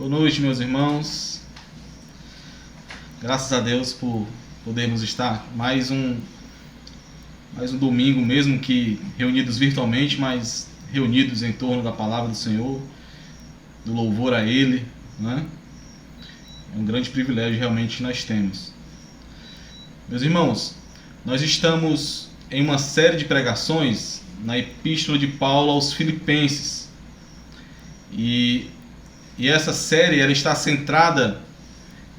Boa noite, meus irmãos. Graças a Deus por podermos estar mais um domingo, mesmo que reunidos virtualmente, mas reunidos em torno da palavra do Senhor, do louvor a Ele, né? É um grande privilégio realmente que nós temos. Meus irmãos, nós estamos em uma série de pregações na Epístola de Paulo aos Filipenses. E essa série ela está centrada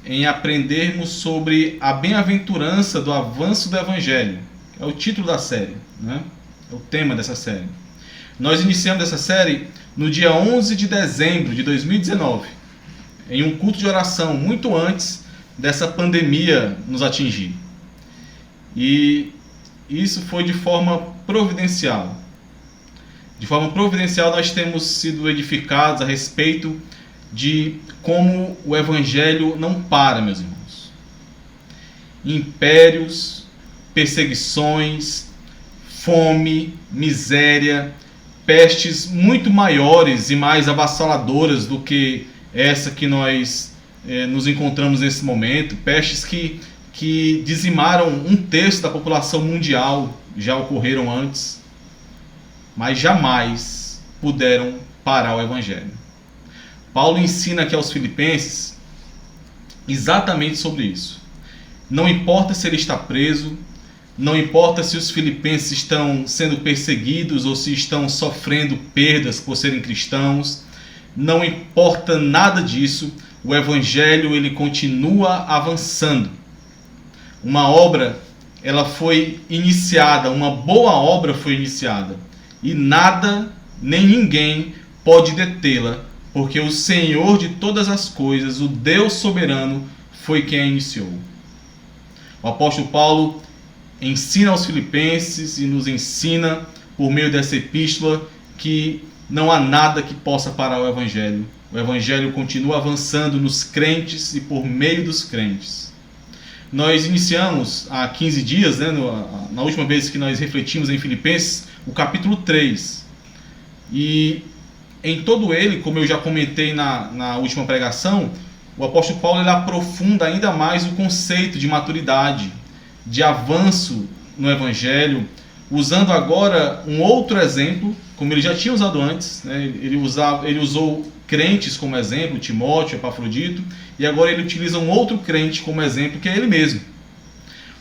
em aprendermos sobre a bem-aventurança do avanço do Evangelho. É o título da série, né? É o tema dessa série. Nós iniciamos essa série no dia 11 de dezembro de 2019, em um culto de oração muito antes dessa pandemia nos atingir. E isso foi de forma providencial. De forma providencial nós temos sido edificados a respeito de como o Evangelho não para, meus irmãos. Impérios, perseguições, fome, miséria, pestes muito maiores e mais avassaladoras do que essa que nós nos encontramos nesse momento. Pestes que dizimaram 1/3 da população mundial, já ocorreram antes, mas jamais puderam parar o Evangelho. Paulo ensina aqui aos filipenses exatamente sobre isso. Não importa se ele está preso, não importa se os filipenses estão sendo perseguidos ou se estão sofrendo perdas por serem cristãos, não importa nada disso, o Evangelho ele continua avançando. Uma obra ela foi iniciada, uma boa obra foi iniciada, e nada nem ninguém pode detê-la, porque o Senhor de todas as coisas, o Deus soberano, foi quem a iniciou. O apóstolo Paulo ensina aos filipenses e nos ensina, por meio dessa epístola, que não há nada que possa parar o Evangelho. O Evangelho continua avançando nos crentes e por meio dos crentes. Nós iniciamos há 15 dias, na última vez que nós refletimos em Filipenses, o capítulo 3. E em todo ele, como eu já comentei na última pregação, o apóstolo Paulo ele aprofunda ainda mais o conceito de maturidade, de avanço no Evangelho, usando agora um outro exemplo, como ele já tinha usado antes, né? Ele usou crentes como exemplo, Timóteo, Epafrodito, e agora ele utiliza um outro crente como exemplo, que é ele mesmo.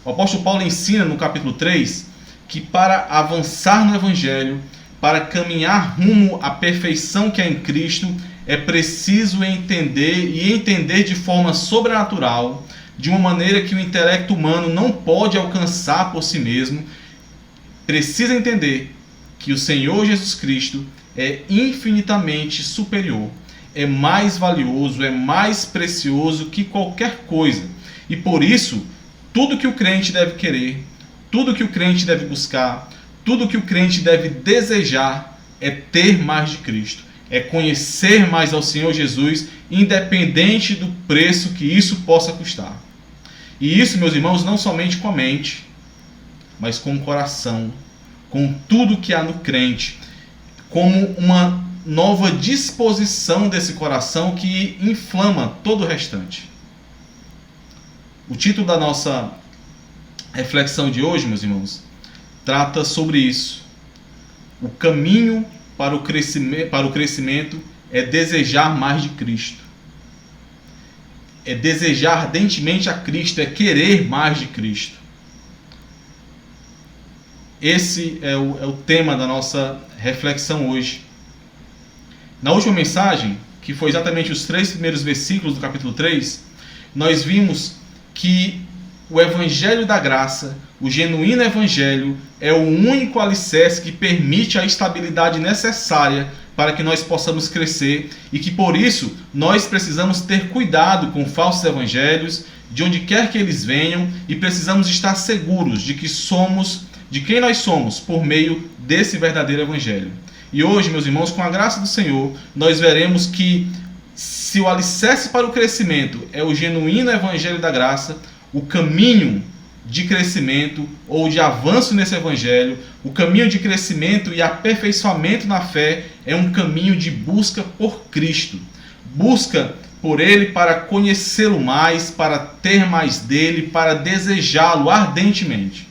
O apóstolo Paulo ensina no capítulo 3 que para avançar no Evangelho, para caminhar rumo à perfeição que é em Cristo, é preciso entender de forma sobrenatural, de uma maneira que o intelecto humano não pode alcançar por si mesmo. Precisa entender que o Senhor Jesus Cristo é infinitamente superior, é mais valioso, é mais precioso que qualquer coisa. E por isso, tudo que o crente deve querer, tudo que o crente deve buscar, tudo que o crente deve desejar é ter mais de Cristo, é conhecer mais ao Senhor Jesus, independente do preço que isso possa custar. E isso, meus irmãos, não somente com a mente, mas com o coração, com tudo que há no crente, como uma nova disposição desse coração que inflama todo o restante. O título da nossa reflexão de hoje, meus irmãos, trata sobre isso. O caminho para o crescimento é desejar mais de Cristo. É desejar ardentemente a Cristo, é querer mais de Cristo. Esse é o tema da nossa reflexão hoje. Na última mensagem, que foi exatamente os 3 primeiros versículos do capítulo 3, nós vimos que o Evangelho da Graça, o genuíno Evangelho, é o único alicerce que permite a estabilidade necessária para que nós possamos crescer e que, por isso, nós precisamos ter cuidado com falsos evangelhos, de onde quer que eles venham, e precisamos estar seguros de quem nós somos por meio desse verdadeiro Evangelho. E hoje, meus irmãos, com a graça do Senhor, nós veremos que se o alicerce para o crescimento é o genuíno Evangelho da Graça, o caminho de crescimento ou de avanço nesse Evangelho, o caminho de crescimento e aperfeiçoamento na fé é um caminho de busca por Cristo. Busca por Ele, para conhecê-lo mais, para ter mais dele, para desejá-lo ardentemente.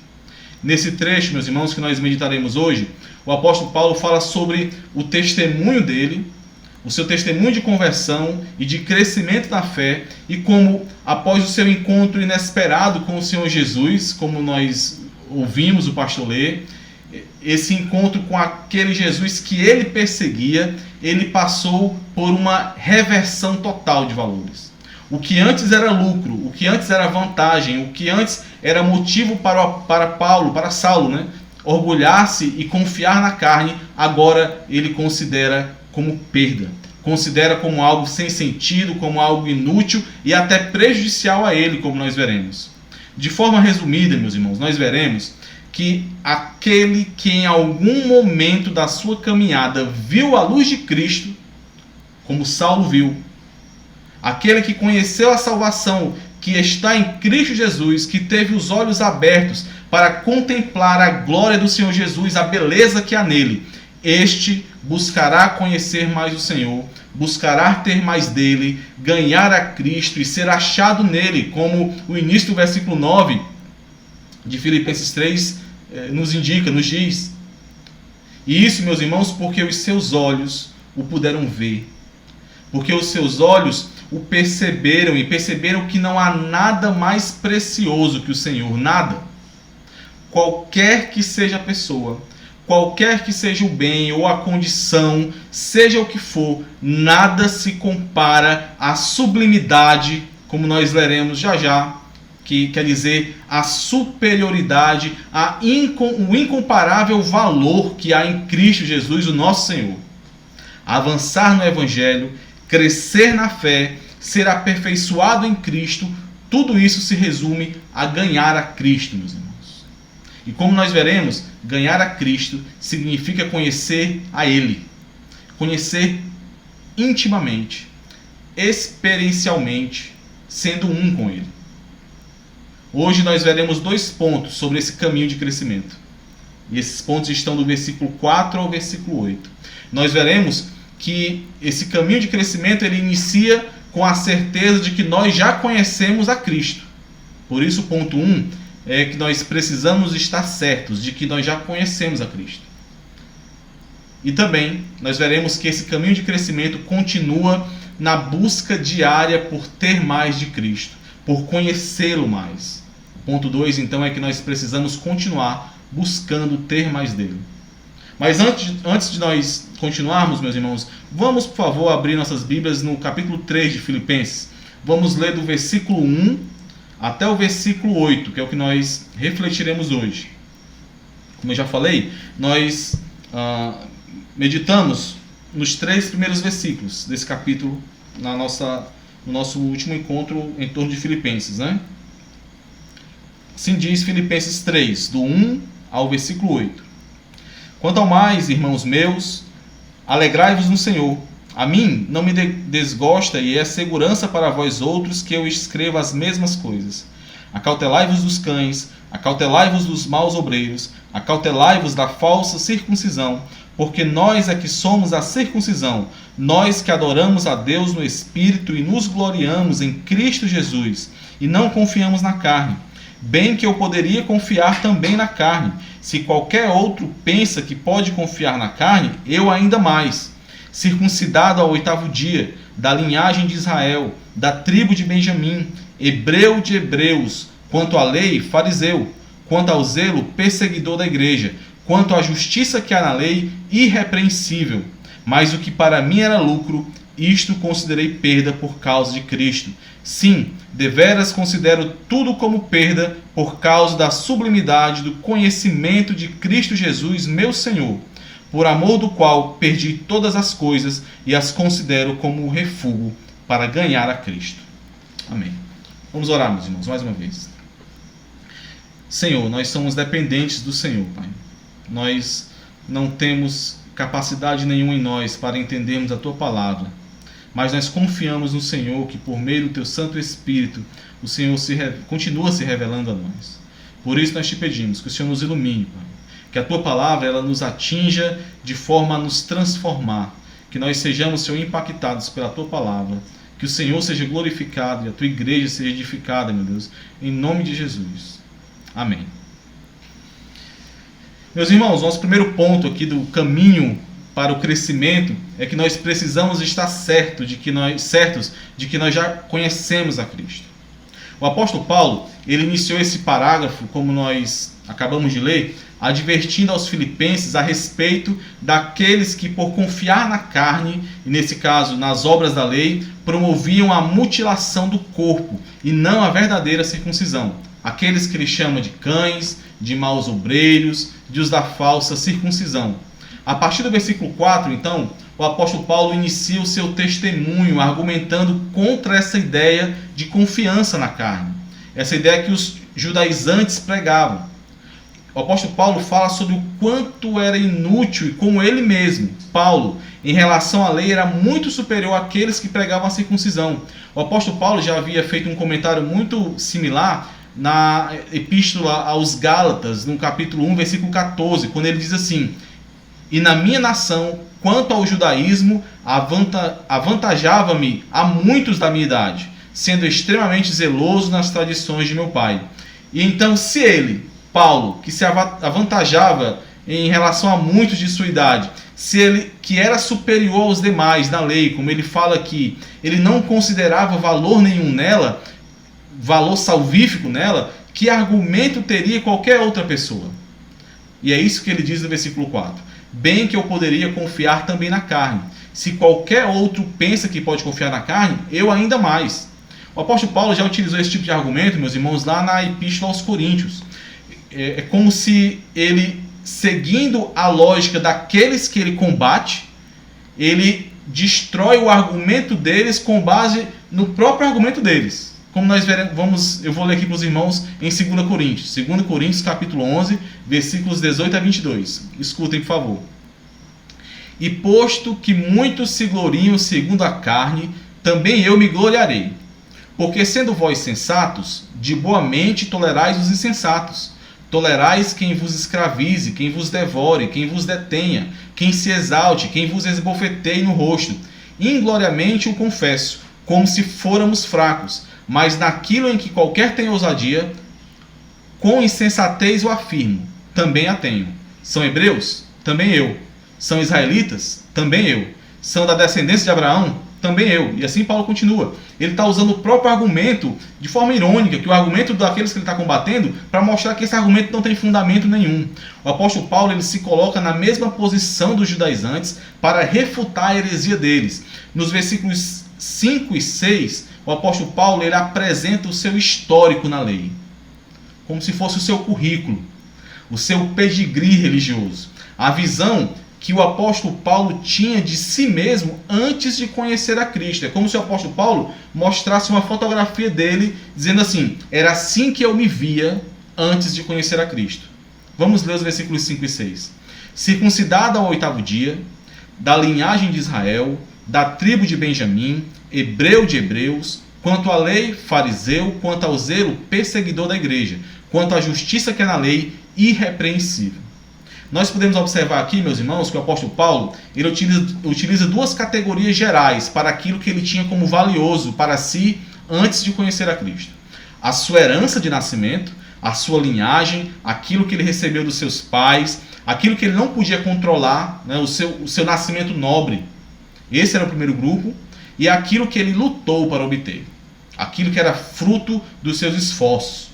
Nesse trecho, meus irmãos, que nós meditaremos hoje, o apóstolo Paulo fala sobre o testemunho dele, o seu testemunho de conversão e de crescimento na fé, e como, após o seu encontro inesperado com o Senhor Jesus, como nós ouvimos o pastor ler, esse encontro com aquele Jesus que ele perseguia, ele passou por uma reversão total de valores. O que antes era lucro, o que antes era vantagem, o que antes era motivo para Saulo, né, orgulhar-se e confiar na carne, agora ele considera como perda. Considera como algo sem sentido, como algo inútil e até prejudicial a ele, como nós veremos. De forma resumida, meus irmãos, nós veremos que aquele que em algum momento da sua caminhada viu a luz de Cristo, como Saulo viu, aquele que conheceu a salvação que está em Cristo Jesus, que teve os olhos abertos para contemplar a glória do Senhor Jesus, a beleza que há nele, este buscará conhecer mais o Senhor, buscará ter mais dele, ganhar a Cristo e ser achado nele, como o início do versículo 9 de Filipenses 3 nos indica, nos diz. E isso, meus irmãos, porque os seus olhos o puderam ver, porque os seus olhos o perceberam e perceberam que não há nada mais precioso que o Senhor, nada. Qualquer que seja a pessoa, qualquer que seja o bem ou a condição, seja o que for, nada se compara à sublimidade, como nós leremos já já, que quer dizer a superioridade, o incomparável valor que há em Cristo Jesus, o nosso Senhor. Avançar no Evangelho, crescer na fé, ser aperfeiçoado em Cristo, tudo isso se resume a ganhar a Cristo, meus irmãos. E como nós veremos, ganhar a Cristo significa conhecer a Ele, conhecer intimamente, experiencialmente, sendo um com Ele. Hoje nós veremos 2 pontos sobre esse caminho de crescimento. E esses pontos estão do versículo 4 ao versículo 8. Nós veremos que esse caminho de crescimento ele inicia com a certeza de que nós já conhecemos a Cristo. Por isso o ponto 1 é que nós precisamos estar certos de que nós já conhecemos a Cristo. E também nós veremos que esse caminho de crescimento continua na busca diária por ter mais de Cristo, por conhecê-lo mais. O ponto 2 então é que nós precisamos continuar buscando ter mais dele. Mas antes de nós continuarmos, meus irmãos, vamos, por favor, abrir nossas Bíblias no capítulo 3 de Filipenses. Vamos ler do versículo 1 até o versículo 8, que é o que nós refletiremos hoje. Como eu já falei, nós meditamos nos 3 primeiros versículos desse capítulo no nosso último encontro em torno de Filipenses, né? Assim diz Filipenses 3, do 1 ao versículo 8. Quanto ao mais, irmãos meus, alegrai-vos no Senhor. A mim não me desgosta e é segurança para vós outros que eu escreva as mesmas coisas. Acautelai-vos dos cães, acautelai-vos dos maus obreiros, acautelai-vos da falsa circuncisão, porque nós é que somos a circuncisão, nós que adoramos a Deus no Espírito e nos gloriamos em Cristo Jesus, e não confiamos na carne. Bem que eu poderia confiar também na carne. Se qualquer outro pensa que pode confiar na carne, eu ainda mais. Circuncidado ao 8º dia, da linhagem de Israel, da tribo de Benjamim, hebreu de hebreus, quanto à lei, fariseu, quanto ao zelo, perseguidor da igreja, quanto à justiça que há na lei, irrepreensível. Mas o que para mim era lucro, isto considerei perda por causa de Cristo. Sim, deveras considero tudo como perda por causa da sublimidade do conhecimento de Cristo Jesus, meu Senhor, por amor do qual perdi todas as coisas e as considero como refúgio para ganhar a Cristo. Amém. Vamos orar, meus irmãos, mais uma vez. Senhor, nós somos dependentes do Senhor, Pai. Nós não temos capacidade nenhuma em nós para entendermos a Tua palavra. Mas nós confiamos no Senhor, que por meio do Teu Santo Espírito, o Senhor continua se revelando a nós. Por isso nós te pedimos que o Senhor nos ilumine, Pai. Que a Tua palavra ela nos atinja de forma a nos transformar. Que nós sejamos, Senhor, impactados pela Tua palavra. Que o Senhor seja glorificado e a tua igreja seja edificada, meu Deus, em nome de Jesus. Amém. Meus irmãos, nosso primeiro ponto aqui do caminho para o crescimento é que nós precisamos estar certos de que nós já conhecemos a Cristo. O apóstolo Paulo, ele iniciou esse parágrafo, como nós acabamos de ler, advertindo aos filipenses a respeito daqueles que, por confiar na carne, e nesse caso nas obras da lei, promoviam a mutilação do corpo e não a verdadeira circuncisão. Aqueles que ele chama de cães, de maus obreiros, de os da falsa circuncisão. A partir do versículo 4, então, o apóstolo Paulo inicia o seu testemunho argumentando contra essa ideia de confiança na carne. Essa ideia que os judaizantes pregavam. O apóstolo Paulo fala sobre o quanto era inútil e como ele mesmo, Paulo, em relação à lei, era muito superior àqueles que pregavam a circuncisão. O apóstolo Paulo já havia feito um comentário muito similar na epístola aos Gálatas, no capítulo 1, versículo 14, quando ele diz assim: e na minha nação, quanto ao judaísmo, avantajava-me a muitos da minha idade, sendo extremamente zeloso nas tradições de meu pai. E então, se ele, Paulo, que se avantajava em relação a muitos de sua idade, se ele, que era superior aos demais na lei, como ele fala aqui, ele não considerava valor nenhum nela, valor salvífico nela, que argumento teria qualquer outra pessoa? E é isso que ele diz no versículo 4. Bem que eu poderia confiar também na carne. Se qualquer outro pensa que pode confiar na carne, eu ainda mais. O apóstolo Paulo já utilizou esse tipo de argumento, meus irmãos, lá na epístola aos Coríntios. É como se ele, seguindo a lógica daqueles que ele combate, ele destrói o argumento deles com base no próprio argumento deles. Como nós veremos, eu vou ler aqui para os irmãos em 2 Coríntios. 2 Coríntios, capítulo 11, versículos 18 a 22. Escutem, por favor. E posto que muitos se gloriam segundo a carne, também eu me gloriarei. Porque sendo vós sensatos, de boa mente tolerais os insensatos. Tolerais quem vos escravize, quem vos devore, quem vos detenha, quem se exalte, quem vos esbofeteie no rosto. Ingloriamente o confesso, como se fôramos fracos. Mas naquilo em que qualquer tem ousadia, com insensatez o afirmo, também a tenho. São hebreus? Também eu. São israelitas? Também eu. São da descendência de Abraão? Também eu. E assim Paulo continua. Ele está usando o próprio argumento de forma irônica, que o argumento daqueles que ele está combatendo, para mostrar que esse argumento não tem fundamento nenhum. O apóstolo Paulo, ele se coloca na mesma posição dos judaizantes para refutar a heresia deles. Nos versículos 5 e 6, o apóstolo Paulo, ele apresenta o seu histórico na lei, como se fosse o seu currículo, o seu pedigree religioso, a visão que o apóstolo Paulo tinha de si mesmo antes de conhecer a Cristo. É como se o apóstolo Paulo mostrasse uma fotografia dele, dizendo assim: era assim que eu me via antes de conhecer a Cristo. Vamos ler os versículos 5 e 6. Circuncidado ao 8º dia, da linhagem de Israel, da tribo de Benjamim, hebreu de hebreus, quanto à lei, fariseu, quanto ao zelo, perseguidor da igreja, quanto à justiça que é na lei, irrepreensível. Nós podemos observar aqui, meus irmãos, que o apóstolo Paulo, ele utiliza duas categorias gerais para aquilo que ele tinha como valioso para si antes de conhecer a Cristo. A sua herança de nascimento, a sua linhagem, aquilo que ele recebeu dos seus pais, aquilo que ele não podia controlar, né, o seu nascimento nobre. Esse era o primeiro grupo. E aquilo que ele lutou para obter, aquilo que era fruto dos seus esforços.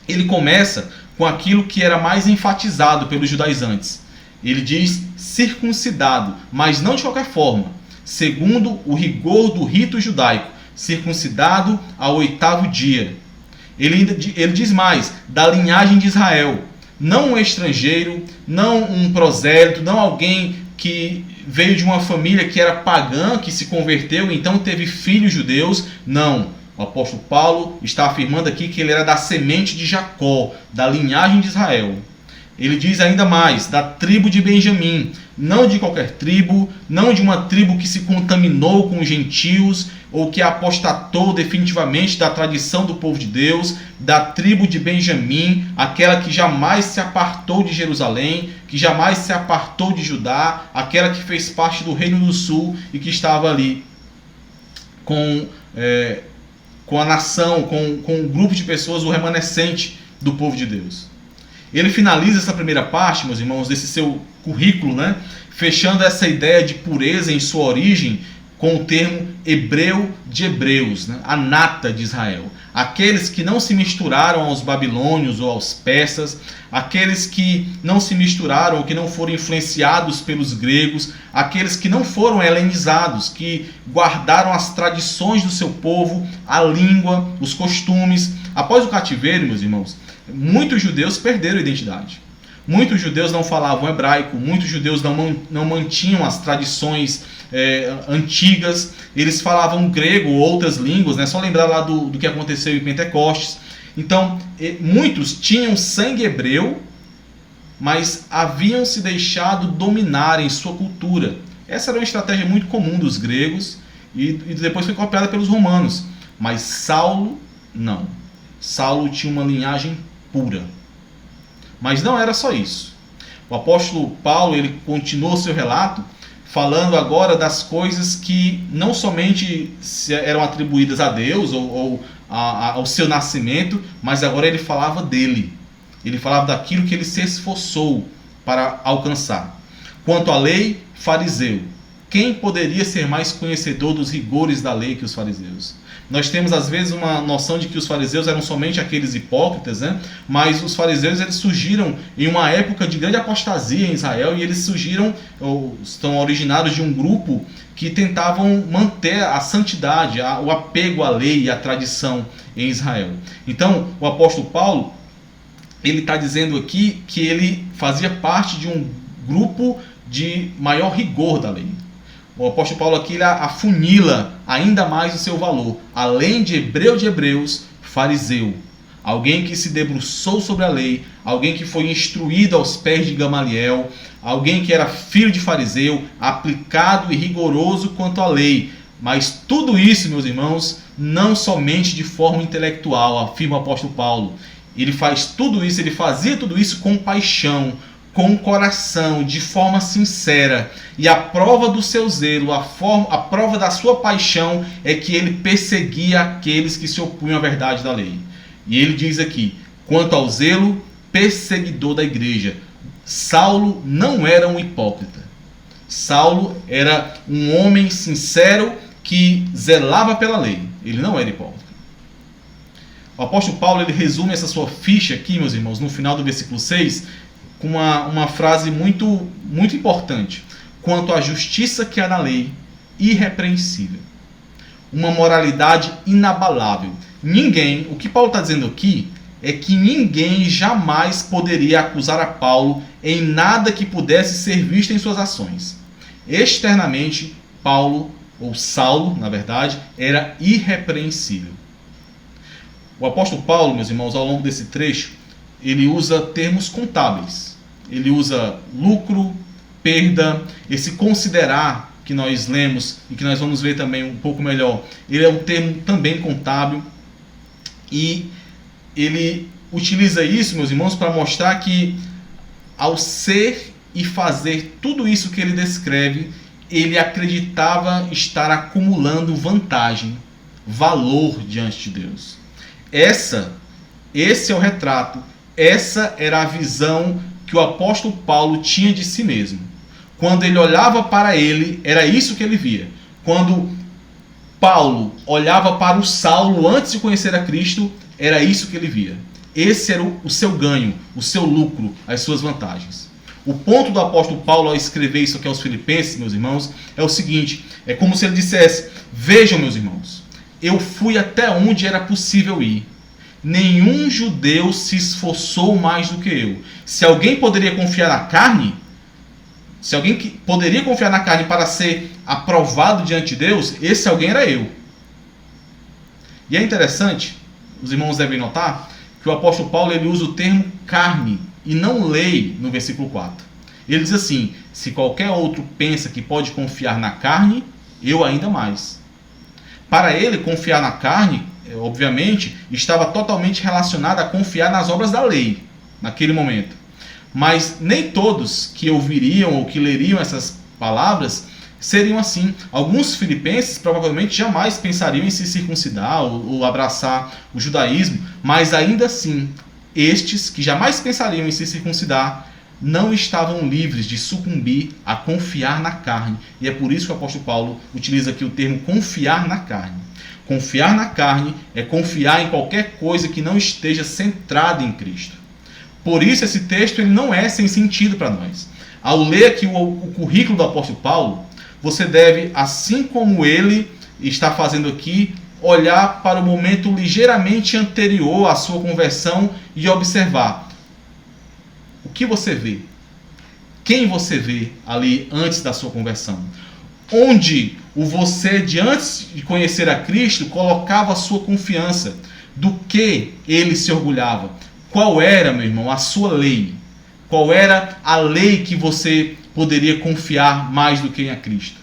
Ele começa com aquilo que era mais enfatizado pelos judaizantes. Ele diz circuncidado, mas não de qualquer forma, segundo o rigor do rito judaico, circuncidado ao 8º dia. Ele diz mais, da linhagem de Israel, não um estrangeiro, não um prosélito, não alguém que veio de uma família que era pagã, que se converteu, então teve filhos judeus. Não. O apóstolo Paulo está afirmando aqui que ele era da semente de Jacó, da linhagem de Israel. Ele diz ainda mais, da tribo de Benjamim, não de qualquer tribo, não de uma tribo que se contaminou com os gentios, ou que apostatou definitivamente da tradição do povo de Deus, da tribo de Benjamim, aquela que jamais se apartou de Jerusalém, que jamais se apartou de Judá, aquela que fez parte do Reino do Sul e que estava ali com a nação, com um grupo de pessoas, o remanescente do povo de Deus. Ele finaliza essa primeira parte, meus irmãos, desse seu currículo, né, fechando essa ideia de pureza em sua origem com o termo hebreu de hebreus, né, a nata de Israel. Aqueles que não se misturaram aos babilônios ou aos persas, aqueles que não se misturaram ou que não foram influenciados pelos gregos, aqueles que não foram helenizados, que guardaram as tradições do seu povo, a língua, os costumes. Após o cativeiro, meus irmãos, muitos judeus perderam a identidade. Muitos judeus não falavam hebraico, muitos judeus não mantinham as tradições antigas, eles falavam grego ou outras línguas, né? Só lembrar lá do que aconteceu em Pentecostes. Então, muitos tinham sangue hebreu, mas haviam se deixado dominar em sua cultura. Essa era uma estratégia muito comum dos gregos e depois foi copiada pelos romanos. Mas Saulo, não. Saulo tinha uma linhagem pura. Mas não era só isso. O apóstolo Paulo, ele continuou seu relato falando agora das coisas que não somente eram atribuídas a Deus ou ao seu nascimento, mas agora ele falava dele. Ele falava daquilo que ele se esforçou para alcançar. Quanto à lei, fariseu. Quem poderia ser mais conhecedor dos rigores da lei que os fariseus? Nós temos às vezes uma noção de que os fariseus eram somente aqueles hipócritas, né? Mas os fariseus eles surgiram em uma época de grande apostasia em Israel e eles surgiram, ou estão originados de um grupo que tentavam manter a santidade, o apego à lei e à tradição em Israel. Então, o apóstolo Paulo, ele está dizendo aqui que ele fazia parte de um grupo de maior rigor da lei. O apóstolo Paulo aqui ele afunila ainda mais o seu valor. Além de hebreu de hebreus, fariseu. Alguém que se debruçou sobre a lei, alguém que foi instruído aos pés de Gamaliel, alguém que era filho de fariseu, aplicado e rigoroso quanto à lei. Mas tudo isso, meus irmãos, não somente de forma intelectual, afirma o apóstolo Paulo. Ele fazia tudo isso com paixão, com o coração, de forma sincera. E a prova do seu zelo, a prova da sua paixão é que ele perseguia aqueles que se opunham à verdade da lei. E ele diz aqui, quanto ao zelo, perseguidor da igreja. Saulo não era um hipócrita. Saulo era um homem sincero que zelava pela lei. Ele não era hipócrita. O apóstolo Paulo ele resume essa sua ficha aqui, meus irmãos, no final do versículo 6, com uma frase muito, muito importante. Quanto à justiça que há na lei, irrepreensível. Uma moralidade inabalável. O que Paulo está dizendo aqui é que ninguém jamais poderia acusar a Paulo em nada que pudesse ser visto em suas ações. Externamente, Paulo, ou Saulo, na verdade, era irrepreensível. O apóstolo Paulo, meus irmãos, ao longo desse trecho, ele usa termos contábeis. Ele usa lucro, perda, esse considerar que nós lemos e que nós vamos ver também um pouco melhor. Ele é um termo também contábil e ele utiliza isso, meus irmãos, para mostrar que ao ser e fazer tudo isso que ele descreve, ele acreditava estar acumulando vantagem, valor diante de Deus. Esse é o retrato. Essa era a visão que o apóstolo Paulo tinha de si mesmo. Quando ele olhava para ele, era isso que ele via. Quando Paulo olhava para o Saulo antes de conhecer a Cristo, era isso que ele via. Esse era o seu ganho, o seu lucro, as suas vantagens. O ponto do apóstolo Paulo ao escrever isso aqui aos Filipenses, meus irmãos, é o seguinte. É como se ele dissesse, vejam, meus irmãos, eu fui até onde era possível ir. Nenhum judeu se esforçou mais do que eu. Se alguém poderia confiar na carne, para ser aprovado diante de Deus, esse alguém era eu. E é interessante, os irmãos devem notar, que o apóstolo Paulo ele usa o termo carne e não lei no versículo 4. Ele diz assim, se qualquer outro pensa que pode confiar na carne, eu ainda mais. Para ele, confiar na carne, obviamente, estava totalmente relacionado a confiar nas obras da lei, naquele momento. Mas nem todos que ouviriam ou que leriam essas palavras seriam assim. Alguns filipenses provavelmente jamais pensariam em se circuncidar ou abraçar o judaísmo, mas ainda assim, estes que jamais pensariam em se circuncidar não estavam livres de sucumbir a confiar na carne. E é por isso que o apóstolo Paulo utiliza aqui o termo confiar na carne. Confiar na carne é confiar em qualquer coisa que não esteja centrada em Cristo. Por isso esse texto ele não é sem sentido para nós. Ao ler aqui o currículo do apóstolo Paulo, você deve, assim como ele está fazendo aqui, olhar para o momento ligeiramente anterior à sua conversão e observar o que você vê, quem você vê ali antes da sua conversão, onde o você de antes de conhecer a Cristo colocava a sua confiança, do que ele se orgulhava, qual era, meu irmão, a sua lei, qual era a lei que você poderia confiar mais do que em a Cristo.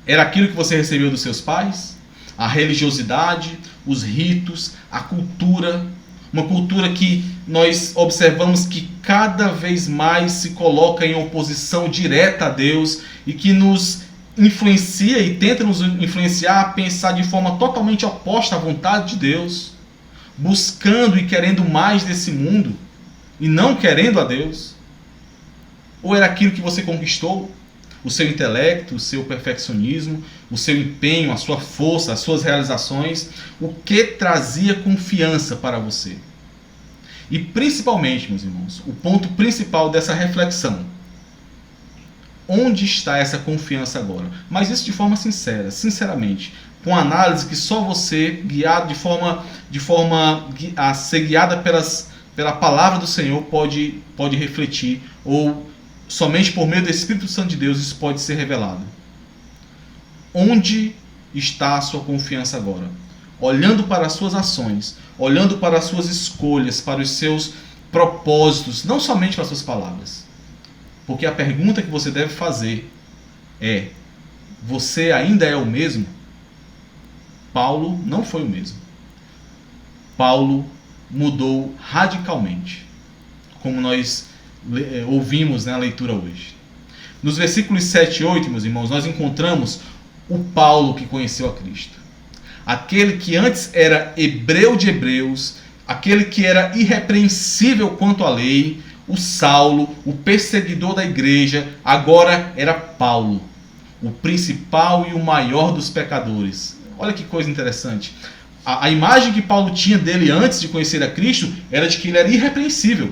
Era aquilo que você recebeu dos seus pais? A religiosidade, os ritos, a cultura, uma cultura que nós observamos que cada vez mais se coloca em oposição direta a Deus e que nos influencia e tenta nos influenciar a pensar de forma totalmente oposta à vontade de Deus, buscando e querendo mais desse mundo e não querendo a Deus? Ou era aquilo que você conquistou? O seu intelecto, o seu perfeccionismo, o seu empenho, a sua força, as suas realizações, o que trazia confiança para você? E principalmente, meus irmãos, o ponto principal dessa reflexão: onde está essa confiança agora? Mas isso de forma sincera, sinceramente, com análise que só você, guiado de forma a ser guiada pela palavra do Senhor, pode refletir, ou somente por meio do Espírito Santo de Deus isso pode ser revelado. Onde está a sua confiança agora? Olhando para as suas ações, olhando para as suas escolhas, para os seus propósitos, não somente para as suas palavras. Porque a pergunta que você deve fazer é: você ainda é o mesmo? Paulo não foi o mesmo. Paulo mudou radicalmente, como nós ouvimos na leitura hoje. Nos versículos 7 e 8, meus irmãos, nós encontramos o Paulo que conheceu a Cristo. Aquele que antes era hebreu de hebreus, aquele que era irrepreensível quanto à lei, o Saulo, o perseguidor da igreja, agora era Paulo, o principal e o maior dos pecadores. Olha que coisa interessante. A imagem que Paulo tinha dele antes de conhecer a Cristo era de que ele era irrepreensível.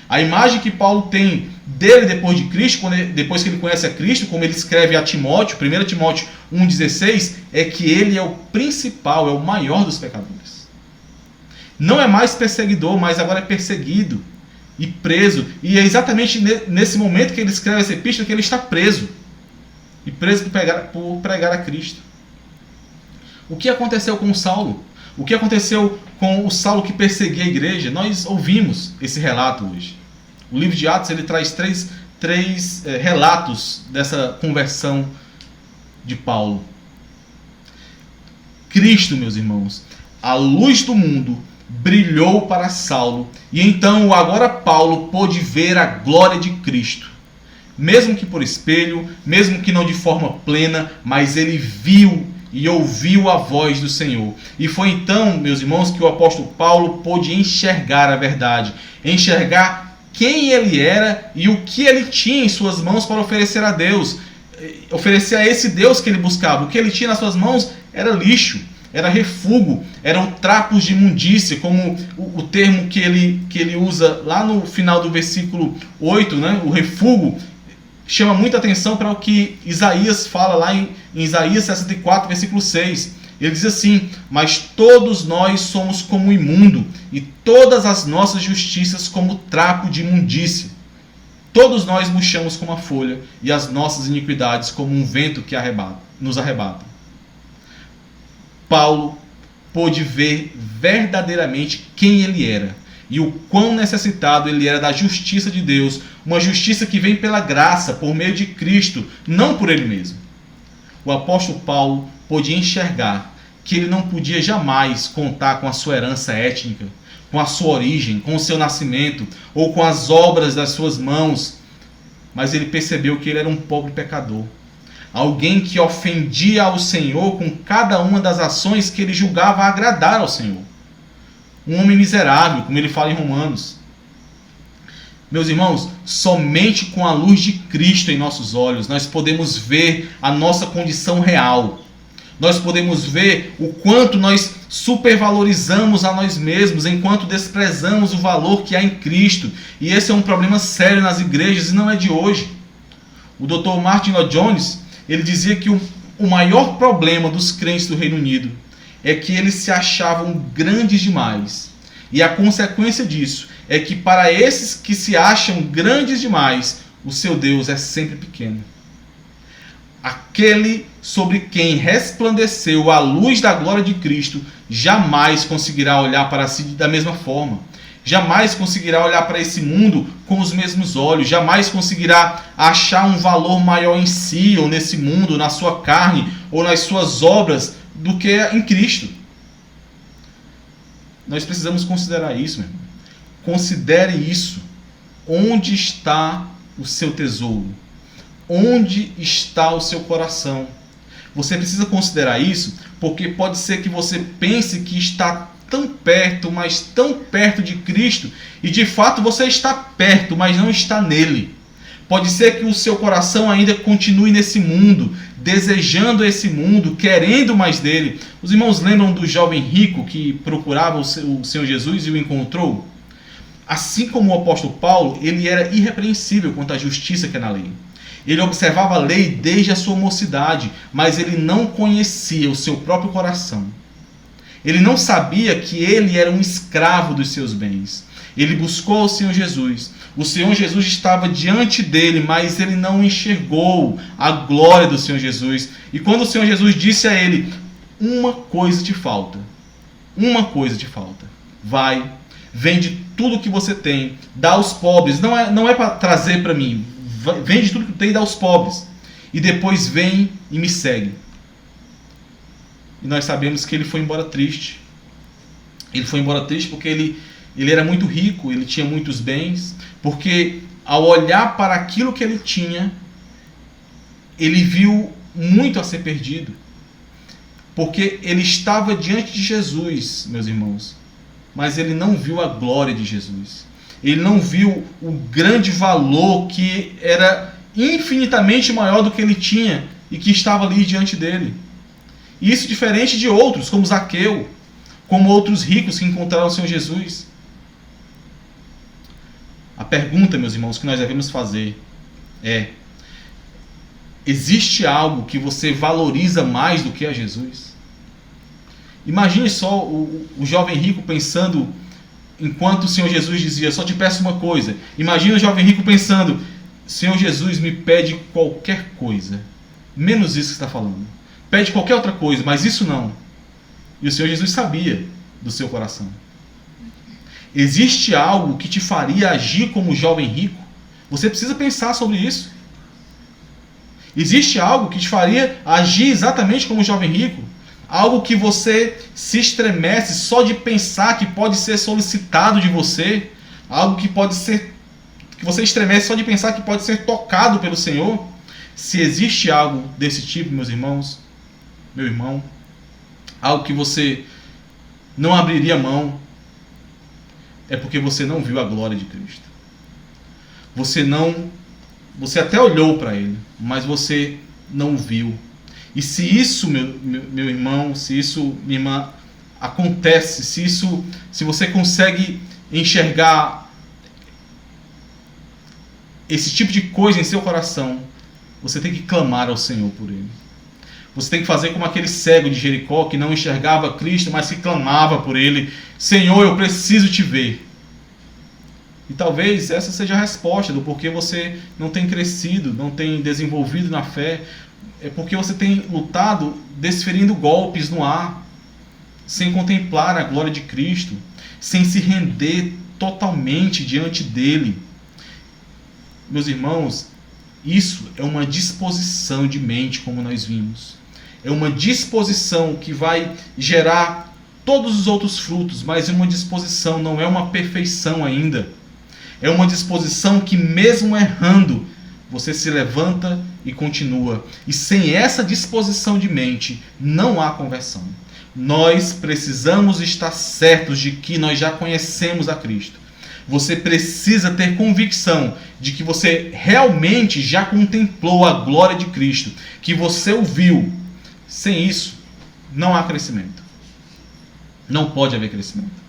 A imagem que Paulo tem dele depois de Cristo, depois que ele conhece a Cristo, como ele escreve a Timóteo, 1 Timóteo 1,16, é que ele é o principal, é o maior dos pecadores. Não é mais perseguidor, mas agora é perseguido e preso. E é exatamente nesse momento que ele escreve essa epístola que ele está preso. E preso por pregar a Cristo. O que aconteceu com Saulo? O que aconteceu com o Saulo que perseguia a igreja? Nós ouvimos esse relato hoje. O livro de Atos ele traz três relatos dessa conversão de Paulo. Cristo, meus irmãos, a luz do mundo brilhou para Saulo, e então agora Paulo pôde ver a glória de Cristo. Mesmo que por espelho, mesmo que não de forma plena, mas ele viu e ouviu a voz do Senhor. E foi então, meus irmãos, que o apóstolo Paulo pôde enxergar a verdade, enxergar quem ele era e o que ele tinha em suas mãos para oferecer a Deus, oferecer a esse Deus que ele buscava. O que ele tinha nas suas mãos era lixo, era refúgio, eram trapos de imundícia, como o termo que ele usa lá no final do versículo 8, né? O refúgio chama muita atenção para o que Isaías fala lá em Isaías 64, versículo 6. Ele diz assim: mas todos nós somos como imundo, e todas as nossas justiças como trapo de imundícia. Todos nós murchamos como a folha, e as nossas iniquidades como um vento que nos arrebata. Paulo pôde ver verdadeiramente quem ele era e o quão necessitado ele era da justiça de Deus, uma justiça que vem pela graça, por meio de Cristo, não por ele mesmo. O apóstolo Paulo pôde enxergar que ele não podia jamais contar com a sua herança étnica, com a sua origem, com o seu nascimento, ou com as obras das suas mãos, mas ele percebeu que ele era um pobre pecador. Alguém que ofendia ao Senhor com cada uma das ações que ele julgava agradar ao Senhor. Um homem miserável, como ele fala em Romanos. Meus irmãos, somente com a luz de Cristo em nossos olhos nós podemos ver a nossa condição real. Nós podemos ver o quanto nós supervalorizamos a nós mesmos, enquanto desprezamos o valor que há em Cristo. E esse é um problema sério nas igrejas e não é de hoje. O Dr. Martin Lloyd Jones, ele dizia que o maior problema dos crentes do Reino Unido é que eles se achavam grandes demais. E a consequência disso é que para esses que se acham grandes demais, o seu Deus é sempre pequeno. Aquele sobre quem resplandeceu a luz da glória de Cristo jamais conseguirá olhar para si da mesma forma. Jamais conseguirá olhar para esse mundo com os mesmos olhos. Jamais conseguirá achar um valor maior em si, ou nesse mundo, na sua carne, ou nas suas obras, do que em Cristo. Nós precisamos considerar isso, meu irmão. Considere isso. Onde está o seu tesouro? Onde está o seu coração? Você precisa considerar isso, porque pode ser que você pense que está tão perto, mas tão perto de Cristo, e de fato você está perto, mas não está nele. Pode ser que o seu coração ainda continue nesse mundo, desejando esse mundo, querendo mais dele. Os irmãos lembram do jovem rico que procurava o Senhor Jesus e o encontrou? Assim como o apóstolo Paulo, ele era irrepreensível quanto à justiça que é na lei. Ele observava a lei desde a sua mocidade, mas ele não conhecia o seu próprio coração. Ele não sabia que ele era um escravo dos seus bens. Ele buscou o Senhor Jesus. O Senhor Jesus estava diante dele, mas ele não enxergou a glória do Senhor Jesus. E quando o Senhor Jesus disse a ele: uma coisa te falta. Uma coisa te falta. Vai, vende tudo o que você tem, dá aos pobres. Não é para trazer para mim. Vende tudo que tem e dá aos pobres. E depois vem e me segue. E nós sabemos que ele foi embora triste. Ele foi embora triste porque ele era muito rico, ele tinha muitos bens. Porque ao olhar para aquilo que ele tinha, ele viu muito a ser perdido. Porque ele estava diante de Jesus, meus irmãos. Mas ele não viu a glória de Jesus. Ele não viu o grande valor que era infinitamente maior do que ele tinha e que estava ali diante dele. E isso diferente de outros, como Zaqueu, como outros ricos que encontraram o Senhor Jesus. A pergunta, meus irmãos, que nós devemos fazer é: existe algo que você valoriza mais do que a Jesus? Imagine só o jovem rico pensando, enquanto o Senhor Jesus dizia: só te peço uma coisa. Imagina o jovem rico pensando: Senhor Jesus, me pede qualquer coisa, menos isso que está falando. Pede qualquer outra coisa, mas isso não. E o Senhor Jesus sabia do seu coração. Existe algo que te faria agir como o jovem rico? Você precisa pensar sobre isso. Existe algo que te faria agir exatamente como o jovem rico? Algo que você se estremece só de pensar que pode ser solicitado de você? Algo que pode ser, que você estremece só de pensar que pode ser tocado pelo Senhor? Se existe algo desse tipo, meus irmãos, meu irmão, algo que você não abriria mão, é porque você não viu a glória de Cristo. Você até olhou para Ele, mas você não viu. E se isso, meu irmão, se isso, minha irmã, acontece, se você consegue enxergar esse tipo de coisa em seu coração, você tem que clamar ao Senhor por Ele. Você tem que fazer como aquele cego de Jericó que não enxergava Cristo, mas que clamava por Ele: Senhor, eu preciso te ver. E talvez essa seja a resposta do porquê você não tem crescido, não tem desenvolvido na fé. É porque você tem lutado desferindo golpes no ar, sem contemplar a glória de Cristo, sem se render totalmente diante dele. Meus irmãos, isso é uma disposição de mente, como nós vimos. É uma disposição que vai gerar todos os outros frutos, mas é uma disposição, não é uma perfeição ainda. É uma disposição que, mesmo errando, você se levanta e continua. E sem essa disposição de mente, não há conversão. Nós precisamos estar certos de que nós já conhecemos a Cristo. Você precisa ter convicção de que você realmente já contemplou a glória de Cristo, que você o viu. Sem isso, não há crescimento. Não pode haver crescimento.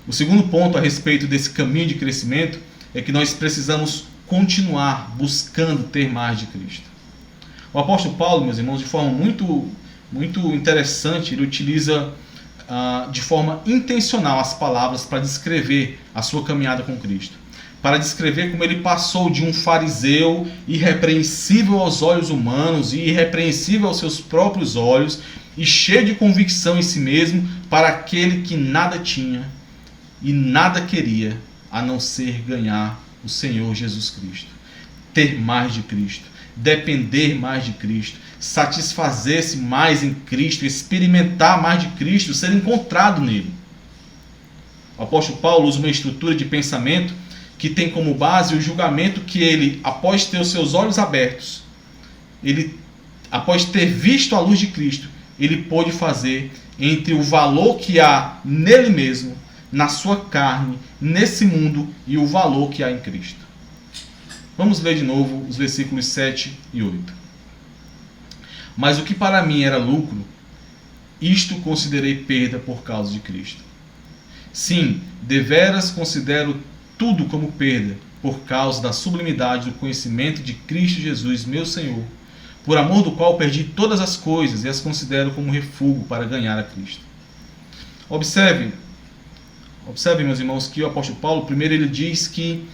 O segundo ponto a respeito desse caminho de crescimento é que nós precisamos continuar buscando ter mais de Cristo. O apóstolo Paulo, meus irmãos, de forma muito interessante, ele utiliza de forma intencional as palavras para descrever a sua caminhada com Cristo. Para descrever como ele passou de um fariseu irrepreensível aos olhos humanos e irrepreensível aos seus próprios olhos e cheio de convicção em si mesmo, para aquele que nada tinha e nada queria a não ser ganhar o Senhor Jesus Cristo. Ter mais de Cristo, depender mais de Cristo, satisfazer-se mais em Cristo, experimentar mais de Cristo, ser encontrado nele. O apóstolo Paulo usa uma estrutura de pensamento que tem como base o julgamento que ele, após ter os seus olhos abertos, após ter visto a luz de Cristo, ele pôde fazer entre o valor que há nele mesmo, na sua carne, nesse mundo, e o valor que há em Cristo. Vamos ler de novo os versículos 7 e 8. Mas o que para mim era lucro, isto considerei perda por causa de Cristo. Sim, deveras considero tudo como perda, por causa da sublimidade do conhecimento de Cristo Jesus, meu Senhor, por amor do qual perdi todas as coisas e as considero como refúgio para ganhar a Cristo. Observe, meus irmãos, que o apóstolo Paulo, primeiro ele diz que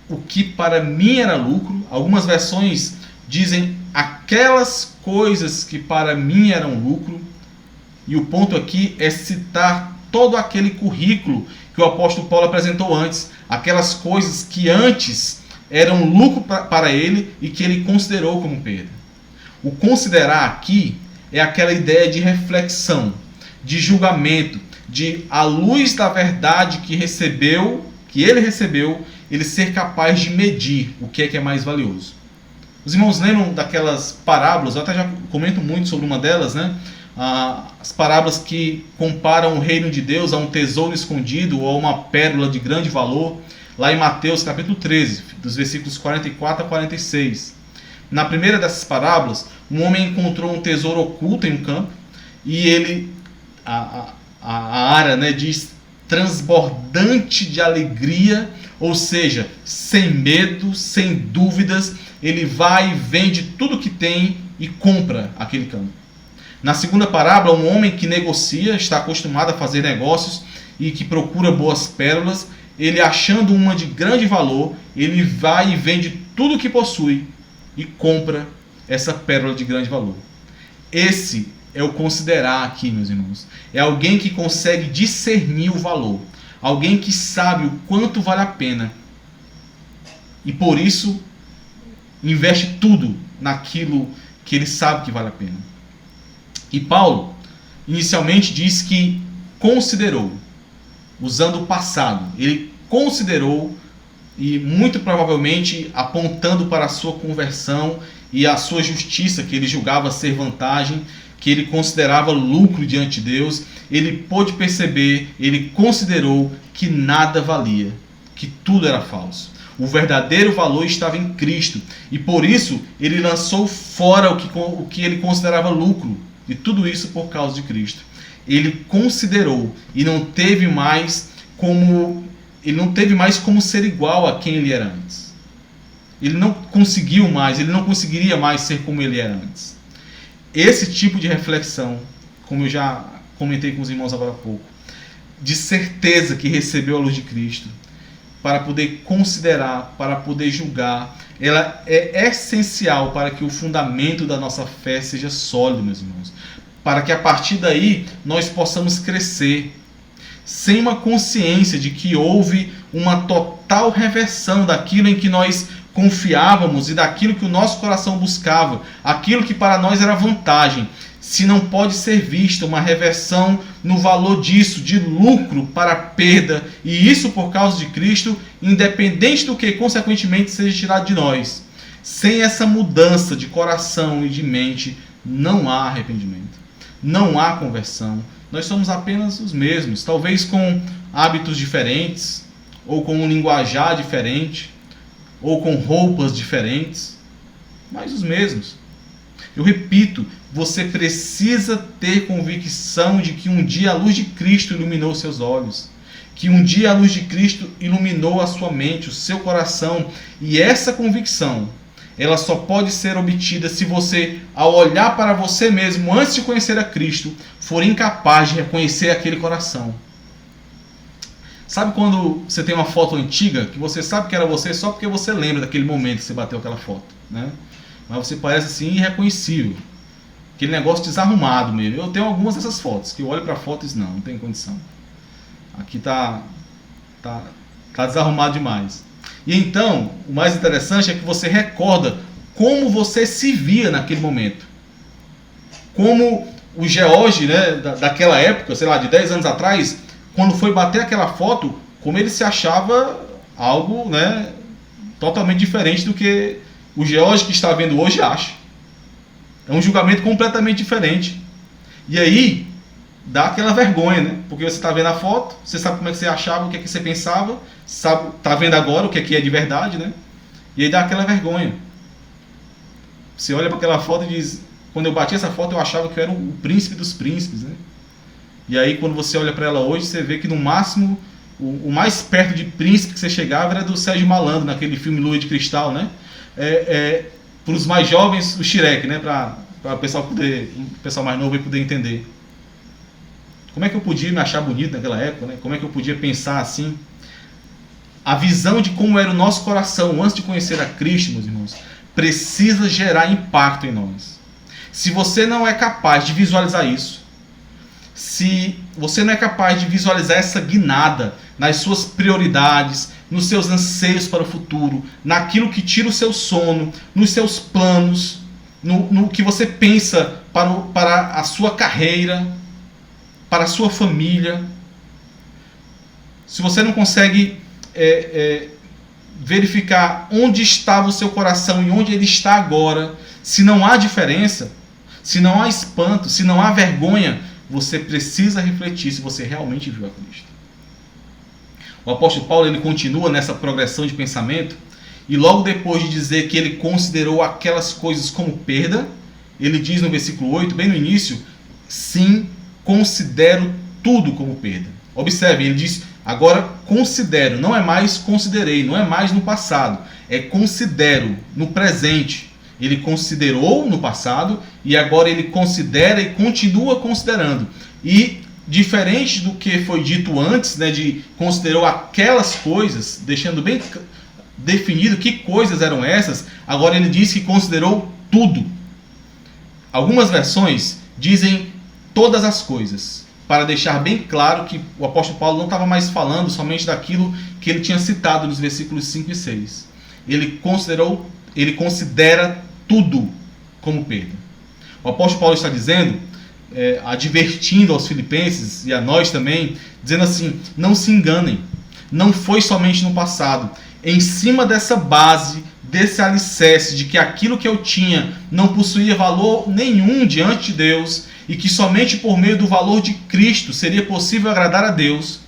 o que para mim era lucro, algumas versões dizem aquelas coisas que para mim eram lucro, e o ponto aqui é citar todo aquele currículo que o apóstolo Paulo apresentou antes, aquelas coisas que antes eram lucro para ele e que ele considerou como perda. O considerar aqui é aquela ideia de reflexão, de julgamento, de à luz da verdade que ele recebeu, ele ser capaz de medir o que é mais valioso. Os irmãos lembram daquelas parábolas? Eu até já comento muito sobre uma delas, né? As parábolas que comparam o reino de Deus a um tesouro escondido ou a uma pérola de grande valor, lá em Mateus capítulo 13, dos versículos 44 a 46. Na primeira dessas parábolas, um homem encontrou um tesouro oculto em um campo e ele, a área, né, diz transbordante de alegria, ou seja, sem medo, sem dúvidas, ele vai e vende tudo que tem e compra aquele campo. Na segunda parábola, um homem que negocia, está acostumado a fazer negócios e que procura boas pérolas, ele achando uma de grande valor, ele vai e vende tudo que possui e compra essa pérola de grande valor. Esse é o considerar aqui, meus irmãos. É alguém que consegue discernir o valor. Alguém que sabe o quanto vale a pena. E por isso, investe tudo naquilo que ele sabe que vale a pena. E Paulo, inicialmente, diz que considerou, usando o passado. Ele considerou, e muito provavelmente apontando para a sua conversão e a sua justiça, que ele julgava ser vantagem, que ele considerava lucro diante de Deus, ele pôde perceber, ele considerou que nada valia, que tudo era falso. O verdadeiro valor estava em Cristo, e por isso ele lançou fora o que ele considerava lucro, e tudo isso por causa de Cristo. Ele considerou e não teve mais como ser igual a quem ele era antes. Ele não conseguiria mais ser como ele era antes. Esse tipo de reflexão, como eu já comentei com os irmãos agora há pouco, de certeza que recebeu a luz de Cristo, para poder considerar, para poder julgar, ela é essencial para que o fundamento da nossa fé seja sólido, meus irmãos. Para que a partir daí nós possamos crescer, sem uma consciência de que houve uma total reversão daquilo em que nós confiávamos e daquilo que o nosso coração buscava, aquilo que para nós era vantagem. Se não pode ser vista uma reversão no valor disso, de lucro para perda, e isso por causa de Cristo, independente do que consequentemente seja tirado de nós. Sem essa mudança de coração e de mente, não há arrependimento, não há conversão. Nós somos apenas os mesmos, talvez com hábitos diferentes, ou com um linguajar diferente, ou com roupas diferentes, mas os mesmos. Eu repito, você precisa ter convicção de que um dia a luz de Cristo iluminou seus olhos, que um dia a luz de Cristo iluminou a sua mente, o seu coração, e essa convicção, ela só pode ser obtida se você, ao olhar para você mesmo antes de conhecer a Cristo, for incapaz de reconhecer aquele coração. Sabe quando você tem uma foto antiga, que você sabe que era você só porque você lembra daquele momento que você bateu aquela foto, né? Mas você parece assim irreconhecível. Aquele negócio desarrumado mesmo. Eu tenho algumas dessas fotos, que eu olho para a foto e digo, não tem condição. Aqui tá desarrumado demais. E então, o mais interessante é que você recorda como você se via naquele momento. Como o George, né, daquela época, sei lá, de 10 anos atrás, quando foi bater aquela foto, como ele se achava algo, né, totalmente diferente do que o George que está vendo hoje acha. É um julgamento completamente diferente. E aí, dá aquela vergonha, né? Porque você está vendo a foto, você sabe como é que você achava, o que é que você pensava, está vendo agora o que é de verdade, né? E aí dá aquela vergonha. Você olha para aquela foto e diz, quando eu bati essa foto eu achava que eu era o príncipe dos príncipes, né? E aí quando você olha para ela hoje, você vê que no máximo, o mais perto de príncipe que você chegava era do Sérgio Malandro, naquele filme Lua de Cristal, né? Para os mais jovens, o Shrek, né? Para o pessoal mais novo poder entender. Como é que eu podia me achar bonito naquela época, né? Como é que eu podia pensar assim? A visão de como era o nosso coração antes de conhecer a Cristo, meus irmãos, precisa gerar impacto em nós. Se você não é capaz de visualizar isso, se você não é capaz de visualizar essa guinada nas suas prioridades, nos seus anseios para o futuro, naquilo que tira o seu sono, nos seus planos, no que você pensa para a sua carreira, para a sua família, se você não consegue verificar onde estava o seu coração e onde ele está agora, se não há diferença, se não há espanto, se não há vergonha, você precisa refletir se você realmente viu a Cristo. O apóstolo Paulo ele continua nessa progressão de pensamento e logo depois de dizer que ele considerou aquelas coisas como perda, ele diz no versículo 8, bem no início, sim, considero tudo como perda. Observe, ele diz, agora considero, não é mais considerei, não é mais no passado, é considero no presente. Ele considerou no passado e agora ele considera e continua considerando. E diferente do que foi dito antes, né, de considerou aquelas coisas, deixando bem definido que coisas eram essas, agora ele diz que considerou tudo. Algumas versões dizem todas as coisas, para deixar bem claro que o apóstolo Paulo não estava mais falando somente daquilo que ele tinha citado nos versículos 5 e 6. Ele considera tudo como perda. O apóstolo Paulo está dizendo, advertindo aos filipenses e a nós também, dizendo assim, não se enganem, não foi somente no passado. Em cima dessa base, desse alicerce de que aquilo que eu tinha não possuía valor nenhum diante de Deus e que somente por meio do valor de Cristo seria possível agradar a Deus,